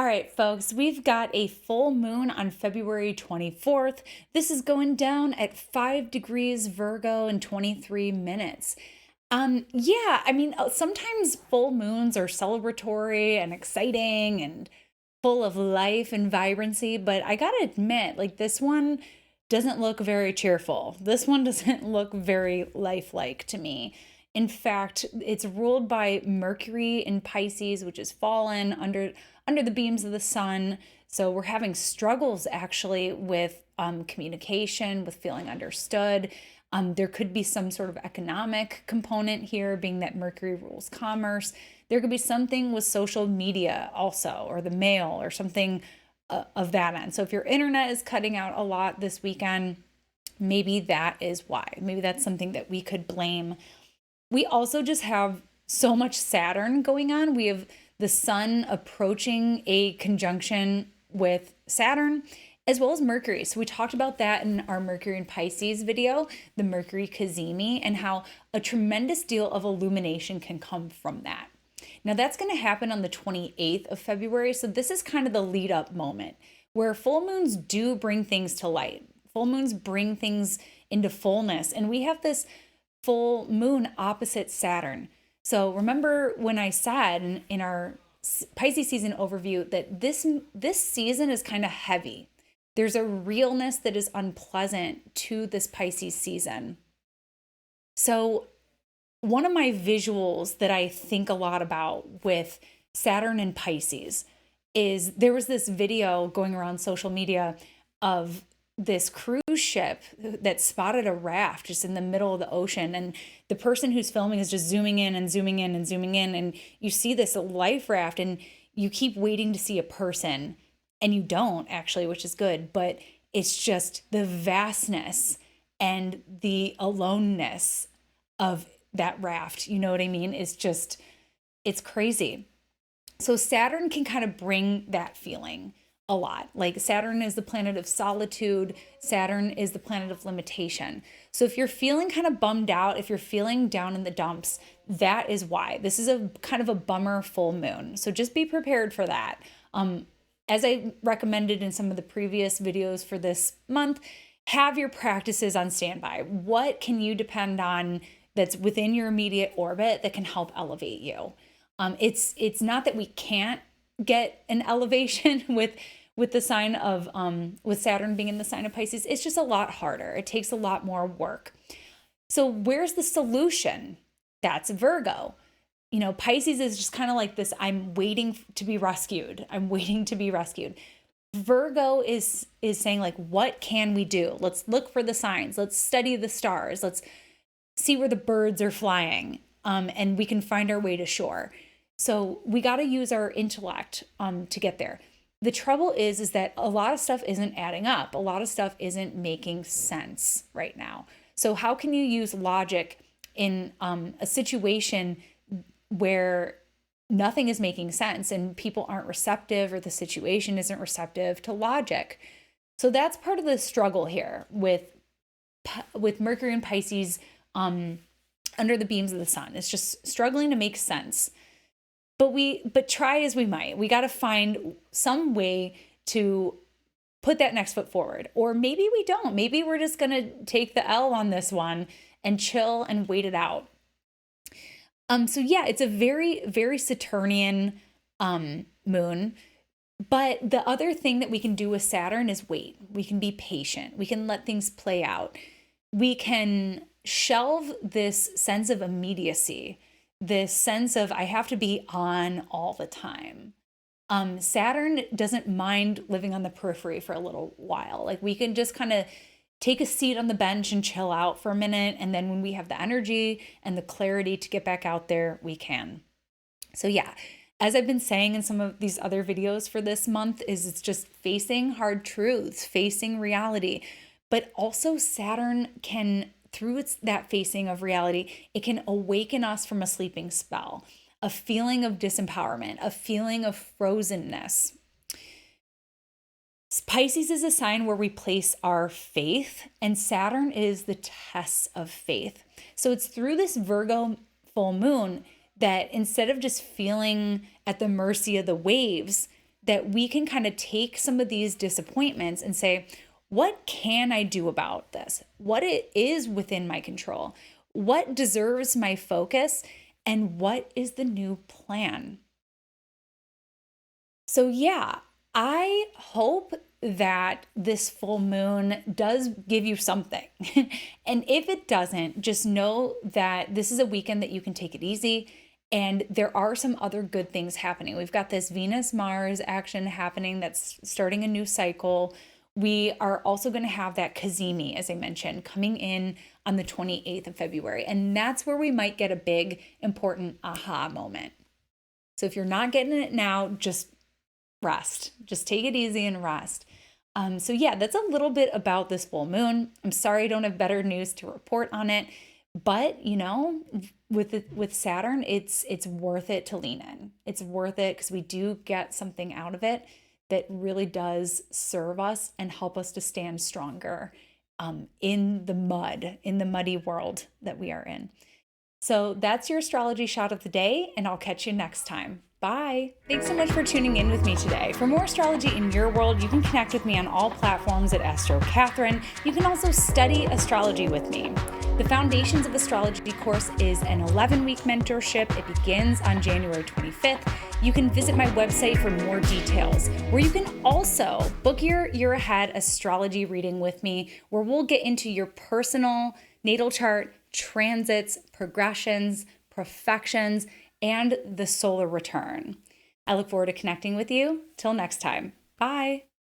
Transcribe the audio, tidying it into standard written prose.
right, folks, we've got a full moon on February 24th. This is going down at 5 degrees Virgo in 23 minutes. Sometimes full moons are celebratory and exciting and full of life and vibrancy, but I gotta admit, like this one doesn't look very cheerful. This one doesn't look very lifelike to me. In fact, it's ruled by Mercury in Pisces, which is fallen under the beams of the sun. So we're having struggles actually with communication, with feeling understood. There could be some sort of economic component here, being that Mercury rules commerce. There could be something with social media also, or the mail, or something of that end. So if your internet is cutting out a lot this weekend, maybe that is why. Maybe that's something that we could blame. We also just have so much Saturn going on. We have the sun approaching a conjunction with Saturn, as well as Mercury. So we talked about that in our Mercury and Pisces video, the Mercury Cazimi, and how a tremendous deal of illumination can come from that. Now that's going to happen on the 28th of February. So this is kind of the lead up moment where full moons do bring things to light. Full moons bring things into fullness. And we have this full moon opposite Saturn. So remember when I said in our Pisces season overview that this season is kind of heavy. There's a realness that is unpleasant to this Pisces season. So one of my visuals that I think a lot about with Saturn and Pisces is there was this video going around social media of this cruise ship that spotted a raft just in the middle of the ocean. And the person who's filming is just zooming in and zooming in and zooming in. And you see this life raft and you keep waiting to see a person and you don't actually, which is good. But it's just the vastness and the aloneness of that raft. You know what I mean? It's crazy. So Saturn can kind of bring that feeling a lot. Like Saturn is the planet of solitude. Saturn is the planet of limitation. So if you're feeling kind of bummed out, if you're feeling down in the dumps, that is why. This is a kind of a bummer full moon. So just be prepared for that. As I recommended in some of the previous videos for this month, have your practices on standby. What can you depend on that's within your immediate orbit that can help elevate you? It's not that we can't get an elevation with the sign of with Saturn being in the sign of Pisces. It's just a lot harder. It takes a lot more work. So where's the solution? That's Virgo. You know, Pisces is just kind of like this, I'm waiting to be rescued. I'm waiting to be rescued. Virgo is saying like, what can we do? Let's look for the signs. Let's study the stars. Let's see where the birds are flying. And we can find our way to shore. So we got to use our intellect to get there. The trouble is that a lot of stuff isn't adding up. A lot of stuff isn't making sense right now. So how can you use logic in a situation where nothing is making sense and people aren't receptive or the situation isn't receptive to logic? So that's part of the struggle here with Mercury and Pisces under the beams of the sun. It's just struggling to make sense. But try as we might, we got to find some way to put that next foot forward. Or maybe we don't. Maybe we're just going to take the L on this one and chill and wait it out. So yeah, it's a very, very Saturnian moon. But the other thing that we can do with Saturn is wait. We can be patient. We can let things play out. We can shelve this sense of immediacy, this sense of I have to be on all the time. Saturn doesn't mind living on the periphery for a little while. Like we can just kind of take a seat on the bench and chill out for a minute. And then when we have the energy and the clarity to get back out there, we can. So yeah, as I've been saying in some of these other videos for this month, it's just facing hard truths, facing reality. But also Saturn can, through that facing of reality, it can awaken us from a sleeping spell, a feeling of disempowerment, a feeling of frozenness. Pisces is a sign where we place our faith, and Saturn is the test of faith. So it's through this Virgo full moon that instead of just feeling at the mercy of the waves, that we can kind of take some of these disappointments and say, what can I do about this? What it is within my control? What deserves my focus? And what is the new plan? So, yeah, I hope that this full moon does give you something. And if it doesn't, just know that this is a weekend that you can take it easy. And there are some other good things happening. We've got this Venus Mars action happening that's starting a new cycle. We are also going to have that Cazimi, as I mentioned, coming in on the 28th of February. And that's where we might get a big, important aha moment. So if you're not getting it now, just rest. Just take it easy and rest. So yeah, that's a little bit about this full moon. I'm sorry I don't have better news to report on it, but with Saturn, it's worth it to lean in. It's worth it because we do get something out of it that really does serve us and help us to stand stronger in the muddy world that we are in. So that's your astrology shot of the day, and I'll catch you next time. Bye. Thanks so much for tuning in with me today. For more astrology in your world, you can connect with me on all platforms at Astro Catherine. You can also study astrology with me. The Foundations of Astrology course is an 11-week mentorship. It begins on January 25th. You can visit my website for more details, where you can also book your year ahead astrology reading with me, where we'll get into your personal natal chart, transits, progressions, perfections, and the solar return. I look forward to connecting with you. Till next time. Bye.